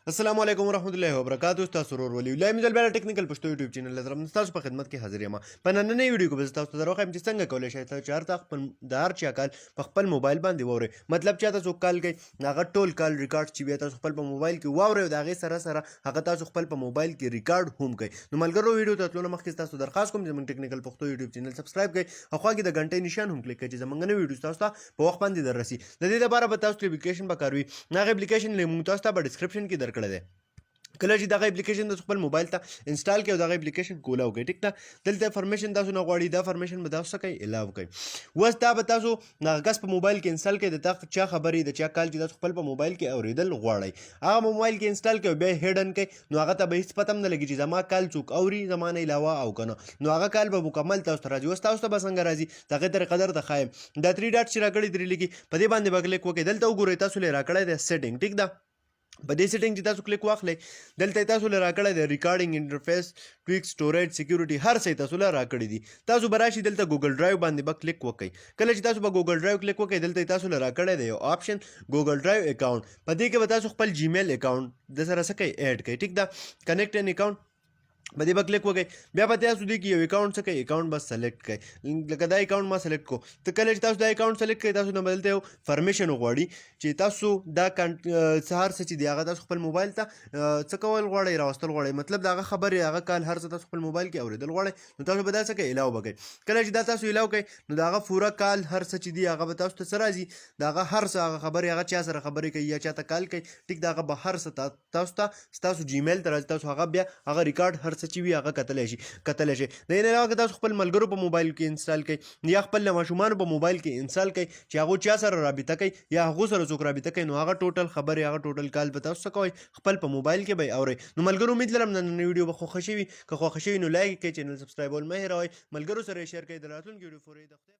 السلام علیکم ورحمت الله وبرکاتہ تاسو ورور ولي الله مزل بل ټیکنیکل پښتو یوټیوب چینل لرم تاسو په خدمت کې حاضر یم په نننۍ ویډیو کې به تاسو ته راوخم چې څنګه کولای شئ چې هر خپل د هر چا کال په خپل موبایل باندې ووري مطلب چې تاسو کال کوي هغه ټول کال ریکارډ چې بیا تاسو خپل په موبایل کې واوري او د هغې سره سره هغه تاسو خپل په موبایل کې ریکارډ هم کوي نو ملګرو ویډیو ته تلو مخکې تاسو درخواست کوم چې زموږ ټیکنیکل پښتو یوټیوب چینل سبسکرایب کړئ او خوا کې د غنټۍ نشان هم کلیک کړئ چې زموږ نوې ویډیوز تاسو ته په وخت باندې دررسي د دې لپاره به تاسو اپلیکیشن پکاروي هغه اپلیکیشن لینک تاسو ته په ډسکرپشن کې درکړی دی کله چې دغه اپلیکیشن تاسو خپل موبایل ته انسټال کړئ او دغه اپلیکیشن کولا وکړئ ټیک ده دلته فرمیشن تاسو نه غواړي دا فرمیشن به تاسو څه کوئ الاو کوئ اوس دا به تاسو هغه کس په موبایل کې انسټال کړئ د تا چا خبرې د چا کال چې تاسو خپل په موبایل کې اورېدل غواړئ هغه موبایل کې انسټال کړئ بیا یې هیډن کړئ نو هغه ته به هېڅ پته هم نه لګي چې زما کال څوک اوري زما نه علاوه او که نه نو هغه کال به مکمل تاسو ته راځي اوس تاسو ته به څنګه راځي د هغې طریقه درته ښایم دا 3 ډاټ چې راکړي درې لیکي په دې باندې به کلیک وکړئ دلته وګورئ تاسو له راکړی دی سیټینګ ټیک ده په دې سیټینګ چې تاسو کلیک واخلئ دلته تاسو له راکړی دی ریکارډینګ انټرفیس ټویک سټوریج سیکیورټي هر څه تاسو له راکړي دي تاسو به راشي دلته ګوګل ډرایو باندې به کلیک وکړئ کله چې تاسو به ګوګل ډرایو کلیک وکړئ دلته تاسو له راکړی دی یو آپشن ګوګل ډرایو اکاونټ په دې کې به تاسو خپل جیمیل اکاونټ د سره څه کوئ ایډ کوئ ټیک ده کنیکټ ان اکاونټ په دې به کلیک وکړئ بیا به تاسو دې کې یو اکاونټ څه کوئ اکاونټ به سلیکټ کړئ لکه دا اکاونټ ما سلیکټ کړو ته کله چې تاسو دا اکاونټ سلیکټ کړئ تاسو نه به دلته یو فرمیشن وغواړي چې تاسو دا څه هر څه چې دی هغه تاسو خپل موبایل ته څه کول غواړئ راوستل غواړئ مطلب د هغه خبرې هغه کال هر څه تاسو خپل موبایل کې اورېدل غواړئ نو تاسو به دا څه کوئ الاو به کوئ کله چې دا تاسو الاو کوئ نو د هغه پوره کال هر څه چې دي هغه به تاسو ته څه راځي د هغه هر څه هغه خبرې هغه چا سره خبرې کوي یا چاته کال کوي ټیک د هغه به هر څه تاسو ته ستاسو جیمیل ته راځي تاسو هغه بیا هغه ریکارډ هر څه چې وي هغه کتلی شي د دې نه علاوه که تاسو خپل ملګرو په موبایل کې انسټال کړئ یا خپل ماشومانو په موبایل کې انسټال کړئ چې هغو چا سره رابطه کوي یا هغو سره څوک رابطه کوي نو هغه ټوټل خبرې هغه ټوټل کال به تاسو څه کوئ خپل په موبایل کې به یې اورئ نو ملګرو امید لرم نننۍ ویډیو به خوښه شوي که خوښه شوي نو لایک کړئ چینل سبسکرایبول مه هېروئ ملګرو سره یې شیر کړئ د راتلونکي ویډیو پورې